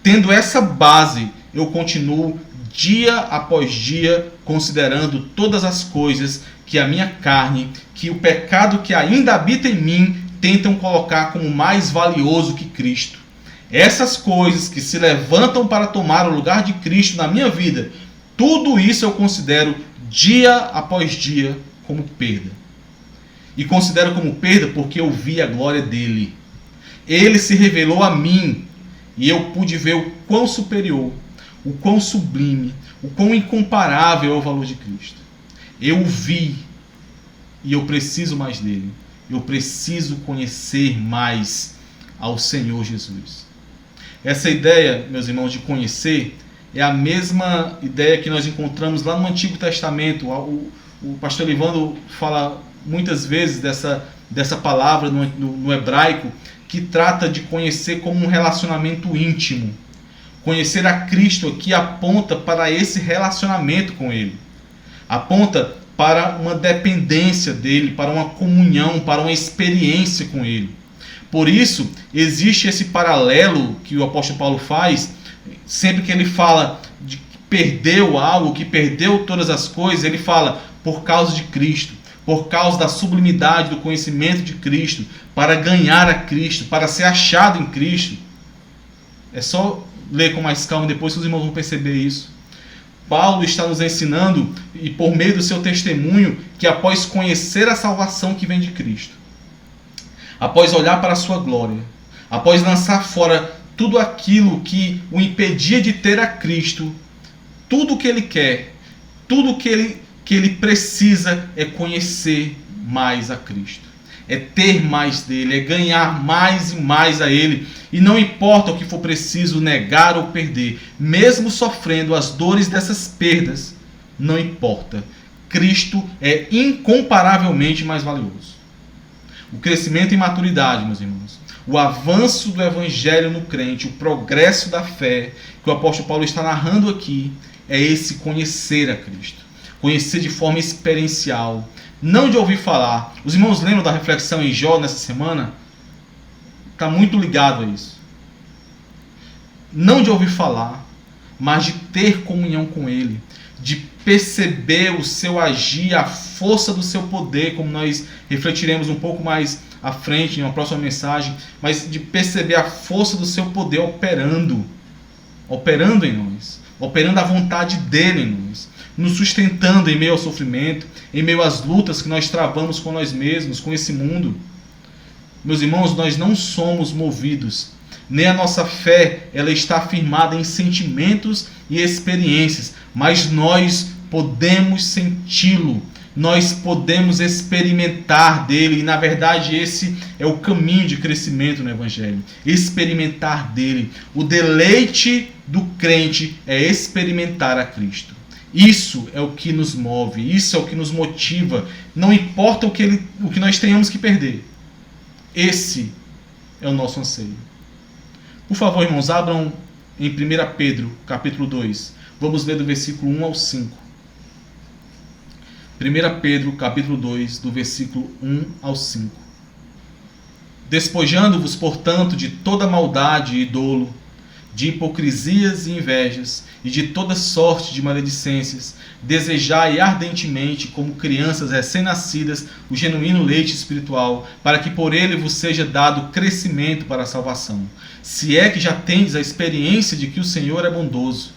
tendo essa base, eu continuo dia após dia considerando todas as coisas que a minha carne, que o pecado que ainda habita em mim, tentam colocar como mais valioso que Cristo. Essas coisas que se levantam para tomar o lugar de Cristo na minha vida, tudo isso eu considero dia após dia como perda. E considero como perda porque eu vi a glória dele. Ele se revelou a mim e eu pude ver o quão superior, o quão sublime, o quão incomparável é o valor de Cristo. Eu o vi e eu preciso mais dele. Eu preciso conhecer mais ao Senhor Jesus. Essa ideia, meus irmãos, de conhecer é a mesma ideia que nós encontramos lá no Antigo Testamento. O pastor Livando fala muitas vezes dessa palavra no hebraico, que trata de conhecer como um relacionamento íntimo. Conhecer a Cristo aqui aponta para esse relacionamento com Ele. Aponta para uma dependência dele, para uma comunhão, para uma experiência com ele. Por isso, existe esse paralelo que o apóstolo Paulo faz, sempre que ele fala de que perdeu algo, que perdeu todas as coisas, ele fala por causa de Cristo, por causa da sublimidade do conhecimento de Cristo, para ganhar a Cristo, para ser achado em Cristo. É só ler com mais calma, depois que os irmãos vão perceber isso. Paulo está nos ensinando, e por meio do seu testemunho, que após conhecer a salvação que vem de Cristo, após olhar para a sua glória, após lançar fora tudo aquilo que o impedia de ter a Cristo, tudo o que ele quer, tudo que ele precisa é conhecer mais a Cristo. É ter mais dele, é ganhar mais e mais a ele. E não importa o que for preciso negar ou perder, mesmo sofrendo as dores dessas perdas, não importa. Cristo é incomparavelmente mais valioso. O crescimento em maturidade, meus irmãos, o avanço do evangelho no crente, o progresso da fé, que o apóstolo Paulo está narrando aqui, é esse conhecer a Cristo. Conhecer de forma experiencial, não de ouvir falar. Os irmãos lembram da reflexão em Jó nessa semana? Está muito ligado a isso. Não de ouvir falar, mas de ter comunhão com Ele, de perceber o seu agir, a força do seu poder, como nós refletiremos um pouco mais à frente, em uma próxima mensagem, mas de perceber a força do seu poder operando em nós, operando a vontade dele em nós, nos sustentando em meio ao sofrimento, em meio às lutas que nós travamos com nós mesmos, com esse mundo. Meus irmãos, nós não somos movidos, nem a nossa fé ela está firmada em sentimentos e experiências, mas nós podemos senti-lo, nós podemos experimentar dele, e na verdade esse é o caminho de crescimento no Evangelho, experimentar dele. O deleite do crente é experimentar a Cristo. Isso é o que nos move, isso é o que nos motiva, não importa o que nós tenhamos que perder. Esse é o nosso anseio. Por favor, irmãos, abram em 1 Pedro, capítulo 2. Vamos ler do versículo 1 ao 5. 1 Pedro, capítulo 2, do versículo 1 ao 5. Despojando-vos, portanto, de toda maldade e dolo, de hipocrisias e invejas, e de toda sorte de maledicências, desejai ardentemente, como crianças recém-nascidas, o genuíno leite espiritual, para que por ele vos seja dado crescimento para a salvação. Se é que já tendes a experiência de que o Senhor é bondoso,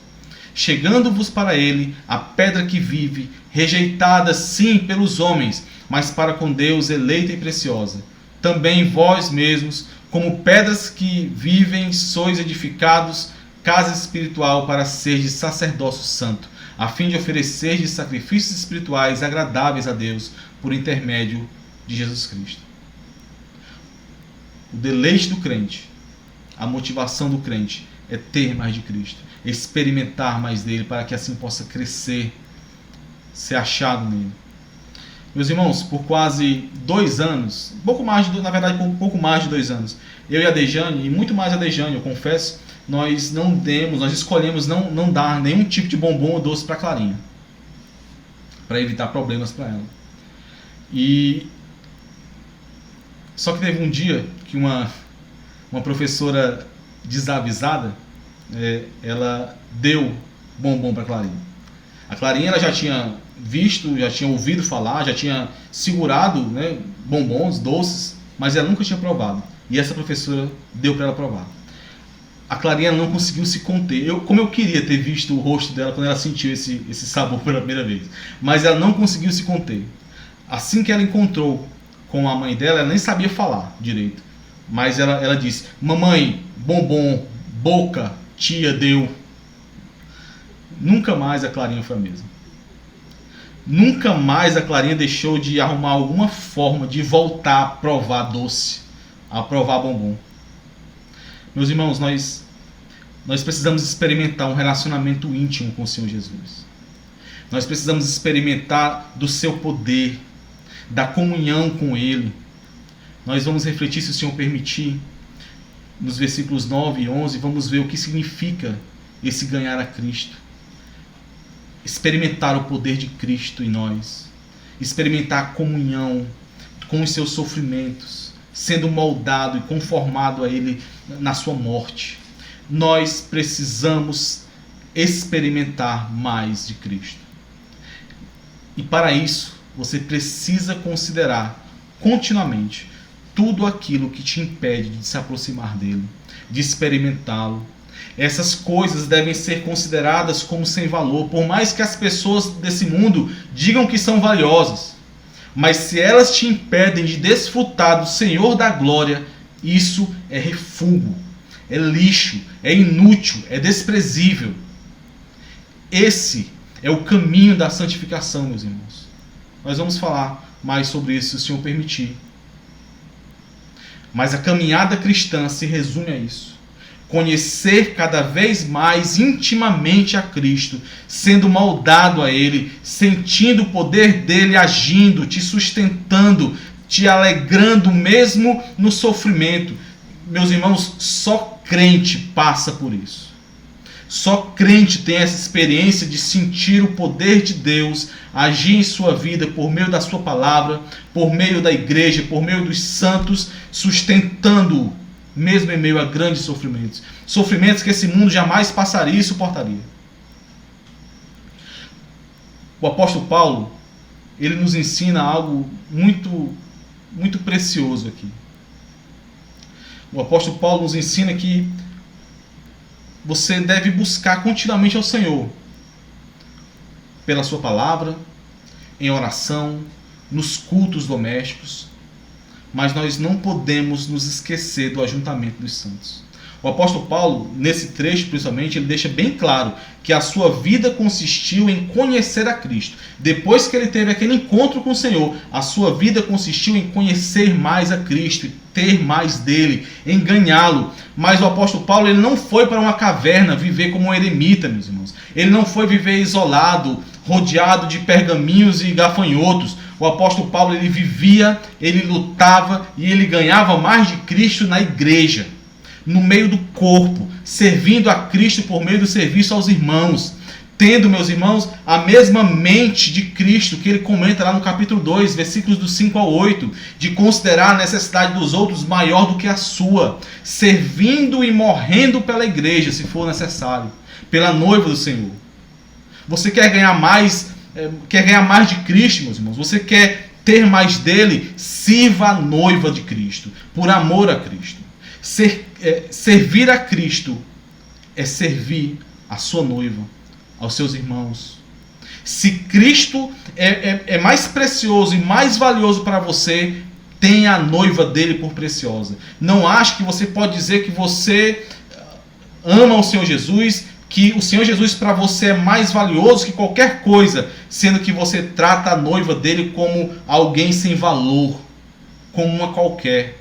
chegando-vos para ele a pedra que vive, rejeitada sim pelos homens, mas para com Deus eleita e preciosa. Também vós mesmos, como pedras que vivem, sois edificados casa espiritual para seres sacerdócio santo, a fim de oferecerdes sacrifícios espirituais agradáveis a Deus por intermédio de Jesus Cristo. O deleite do crente, a motivação do crente é ter mais de Cristo, experimentar mais dele, para que assim possa crescer, ser achado nele. Meus irmãos, por quase 2 anos, um pouco mais de 2 anos, eu e a Dejane, e muito mais a Dejane, eu confesso, nós escolhemos não dar nenhum tipo de bombom ou doce para Clarinha, para evitar problemas para ela. E só que teve um dia que uma professora desavisada, ela deu bombom para Clarinha. A Clarinha ela já tinha visto, já tinha ouvido falar, já tinha segurado, bombons, doces, mas ela nunca tinha provado. E essa professora deu para ela provar. A Clarinha não conseguiu se conter. Como eu queria ter visto o rosto dela quando ela sentiu esse sabor pela primeira vez. Mas ela não conseguiu se conter. Assim que ela encontrou com a mãe dela, ela nem sabia falar direito. Mas ela disse: mamãe, bombom, boca, tia deu. Nunca mais a Clarinha foi a mesma. Nunca mais a Clarinha deixou de arrumar alguma forma de voltar a provar doce, a provar bombom. Meus irmãos, nós precisamos experimentar um relacionamento íntimo com o Senhor Jesus. Nós precisamos experimentar do seu poder, da comunhão com Ele. Nós vamos refletir, se o Senhor permitir, nos versículos 9 e 11, vamos ver o que significa esse ganhar a Cristo. Experimentar o poder de Cristo em nós. experimentar comunhão com os seus sofrimentos, sendo moldado e conformado a Ele na sua morte. Nós precisamos experimentar mais de Cristo. E para isso, você precisa considerar continuamente tudo aquilo que te impede de se aproximar dele, de experimentá-lo. Essas coisas devem ser consideradas como sem valor, por mais que as pessoas desse mundo digam que são valiosas. Mas se elas te impedem de desfrutar do Senhor da glória, isso é refúgio, é lixo, é inútil, é desprezível. Esse é o caminho da santificação, meus irmãos. Nós vamos falar mais sobre isso, se o Senhor permitir. Mas a caminhada cristã se resume a isso. Conhecer cada vez mais intimamente a Cristo, sendo moldado a Ele, sentindo o poder dEle agindo, te sustentando, te alegrando mesmo no sofrimento. Meus irmãos, só crente passa por isso. Só crente tem essa experiência de sentir o poder de Deus agir em sua vida por meio da sua palavra, por meio da igreja, por meio dos santos, sustentando-o, mesmo em meio a grandes sofrimentos. Sofrimentos que esse mundo jamais passaria e suportaria. O apóstolo Paulo, ele nos ensina algo muito precioso aqui. O apóstolo Paulo nos ensina que você deve buscar continuamente ao Senhor, pela sua palavra, em oração, nos cultos domésticos, mas nós não podemos nos esquecer do ajuntamento dos santos. O apóstolo Paulo, nesse trecho principalmente, ele deixa bem claro que a sua vida consistiu em conhecer a Cristo. Depois que ele teve aquele encontro com o Senhor, a sua vida consistiu em conhecer mais a Cristo, ter mais dele, em ganhá-lo. Mas o apóstolo Paulo, ele não foi para uma caverna viver como um eremita, meus irmãos. Ele não foi viver isolado, rodeado de pergaminhos e gafanhotos. O apóstolo Paulo, ele vivia, ele lutava e ele ganhava mais de Cristo na igreja, no meio do corpo, servindo a Cristo por meio do serviço aos irmãos, tendo, meus irmãos, a mesma mente de Cristo, que ele comenta lá no capítulo 2, versículos do 5 ao 8, de considerar a necessidade dos outros maior do que a sua, servindo e morrendo pela igreja, se for necessário, pela noiva do Senhor. Você quer ganhar mais de Cristo, meus irmãos? Você quer ter mais dele? Sirva a noiva de Cristo, por amor a Cristo. Servir a Cristo é servir a sua noiva, aos seus irmãos. Se Cristo é mais precioso e mais valioso para você, tenha a noiva dele por preciosa. Não ache que você pode dizer que você ama o Senhor Jesus, que o Senhor Jesus para você é mais valioso que qualquer coisa, sendo que você trata a noiva dele como alguém sem valor, como uma qualquer.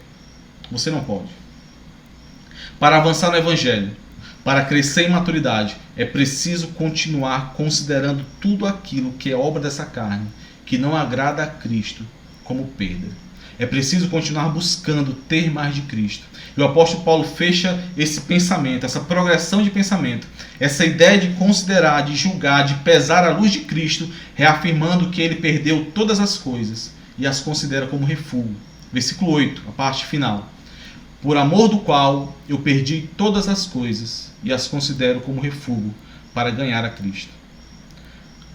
Você não pode. Para avançar no Evangelho, para crescer em maturidade, é preciso continuar considerando tudo aquilo que é obra dessa carne, que não agrada a Cristo, como perda. É preciso continuar buscando ter mais de Cristo. E o apóstolo Paulo fecha esse pensamento, essa progressão de pensamento, essa ideia de considerar, de julgar, de pesar a luz de Cristo, reafirmando que ele perdeu todas as coisas e as considera como refúgio. Versículo 8, a parte final. Por amor do qual eu perdi todas as coisas e as considero como refúgio para ganhar a Cristo.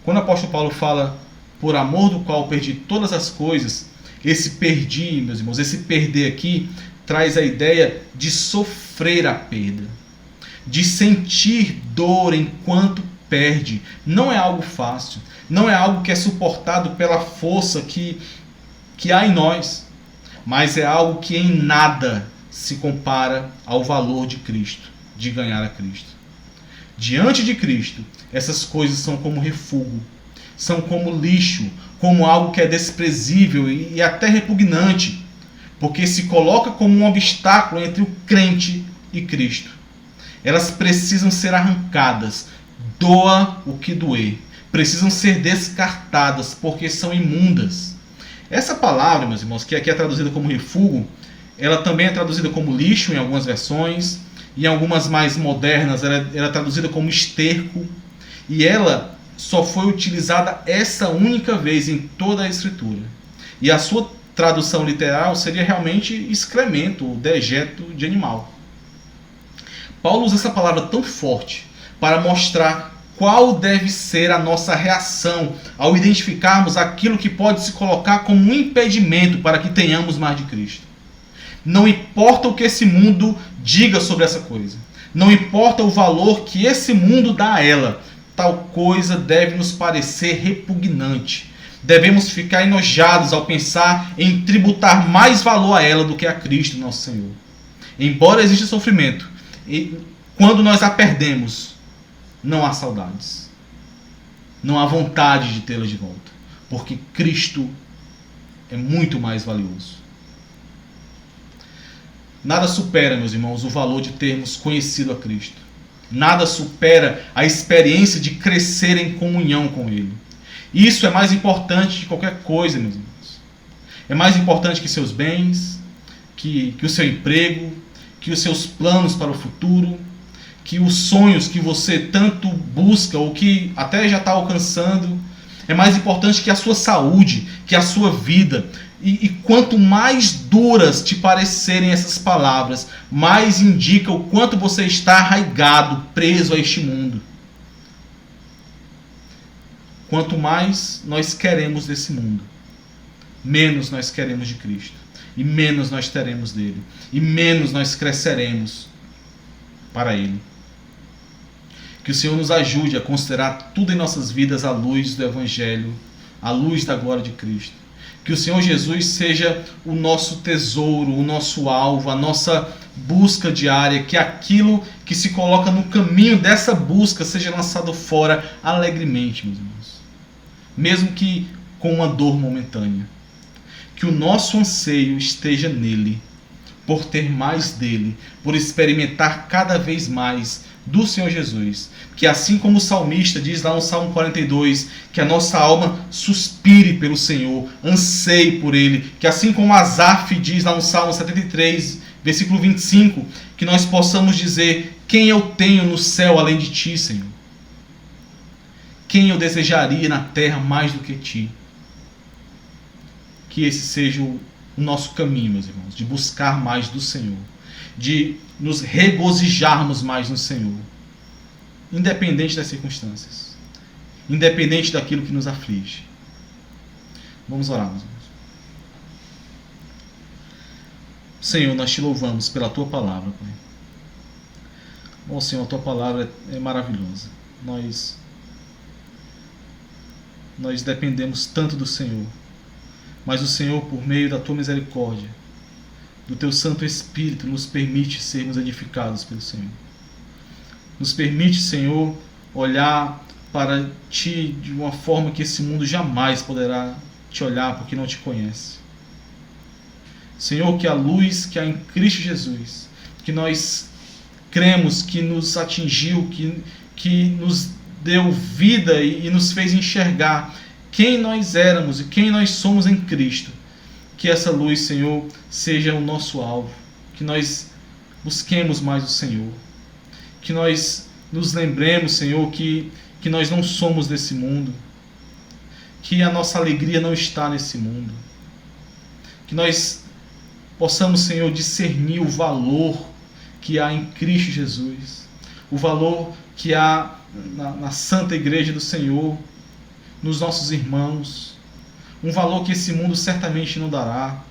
Quando o apóstolo Paulo fala por amor do qual eu perdi todas as coisas, esse perdi, meus irmãos, esse perder aqui traz a ideia de sofrer a perda, de sentir dor enquanto perde. Não é algo fácil, não é algo que é suportado pela força que há em nós, mas é algo que em nada se compara ao valor de Cristo, de ganhar a Cristo. Diante de Cristo, essas coisas são como refúgio, são como lixo, como algo que é desprezível e até repugnante, porque se coloca como um obstáculo entre o crente e Cristo. Elas precisam ser arrancadas, doa o que doer. Precisam ser descartadas, porque são imundas. Essa palavra, meus irmãos, que aqui é traduzida como refúgio, ela também é traduzida como lixo em algumas versões, e em algumas mais modernas ela é traduzida como esterco, e ela só foi utilizada essa única vez em toda a Escritura. E a sua tradução literal seria realmente excremento, ou dejeto de animal. Paulo usa essa palavra tão forte para mostrar qual deve ser a nossa reação ao identificarmos aquilo que pode se colocar como um impedimento para que tenhamos mais de Cristo. Não importa o que esse mundo diga sobre essa coisa. Não importa o valor que esse mundo dá a ela. Tal coisa deve nos parecer repugnante. Devemos ficar enojados ao pensar em tributar mais valor a ela do que a Cristo, nosso Senhor. Embora exista sofrimento, e quando nós a perdemos, não há saudades. Não há vontade de tê-la de volta. Porque Cristo é muito mais valioso. Nada supera, meus irmãos, o valor de termos conhecido a Cristo. Nada supera a experiência de crescer em comunhão com Ele. Isso é mais importante que qualquer coisa, meus irmãos. É mais importante que seus bens, que o seu emprego, que os seus planos para o futuro, que os sonhos que você tanto busca ou que até já está alcançando. É mais importante que a sua saúde, que a sua vida. E quanto mais duras te parecerem essas palavras, mais indica o quanto você está arraigado, preso a este mundo. Quanto mais nós queremos desse mundo, menos nós queremos de Cristo. E menos nós teremos dele. E menos nós cresceremos para Ele. Que o Senhor nos ajude a considerar tudo em nossas vidas à luz do Evangelho, à luz da glória de Cristo. Que o Senhor Jesus seja o nosso tesouro, o nosso alvo, a nossa busca diária. Que aquilo que se coloca no caminho dessa busca seja lançado fora alegremente, meus irmãos. Mesmo que com uma dor momentânea. Que o nosso anseio esteja nele, por ter mais dele, por experimentar cada vez mais do Senhor Jesus. Que assim como o salmista diz lá no Salmo 42, que a nossa alma suspire pelo Senhor, anseie por Ele. Que assim como Asaf diz lá no Salmo 73, versículo 25, que nós possamos dizer: quem eu tenho no céu além de Ti, Senhor? Quem eu desejaria na terra mais do que Ti? Que esse seja o nosso caminho, meus irmãos, de buscar mais do Senhor, de nos regozijarmos mais no Senhor, independente das circunstâncias, independente daquilo que nos aflige. Vamos orar, meus irmãos. Senhor, nós te louvamos pela Tua palavra, Pai. Ó Senhor, a Tua palavra é maravilhosa. Nós dependemos tanto do Senhor, mas o Senhor, por meio da Tua misericórdia, do Teu Santo Espírito, nos permite sermos edificados pelo Senhor. Nos permite, Senhor, olhar para Ti de uma forma que esse mundo jamais poderá Te olhar, porque não Te conhece. Senhor, que a luz que há em Cristo Jesus, que nós cremos que nos atingiu, que nos deu vida e nos fez enxergar quem nós éramos e quem nós somos em Cristo. Que essa luz, Senhor, seja o nosso alvo. Que nós busquemos mais o Senhor. Que nós nos lembremos, Senhor, que nós não somos desse mundo. Que a nossa alegria não está nesse mundo. Que nós possamos, Senhor, discernir o valor que há em Cristo Jesus. O valor que há na Santa Igreja do Senhor, nos nossos irmãos, um valor que esse mundo certamente não dará,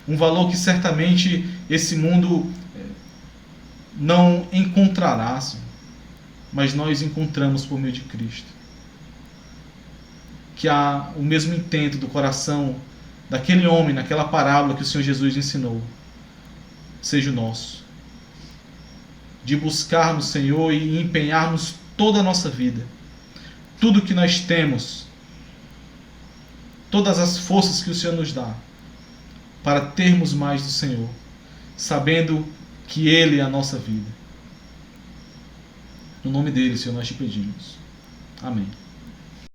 um valor que certamente esse mundo não encontrará, mas nós encontramos por meio de Cristo. Que há o mesmo intento do coração daquele homem, naquela parábola que o Senhor Jesus ensinou, seja o nosso, de buscarmos, Senhor, e empenharmos toda a nossa vida, tudo que nós temos, todas as forças que o Senhor nos dá, para termos mais do Senhor, sabendo que Ele é a nossa vida. No nome dele, Senhor, nós te pedimos. Amém.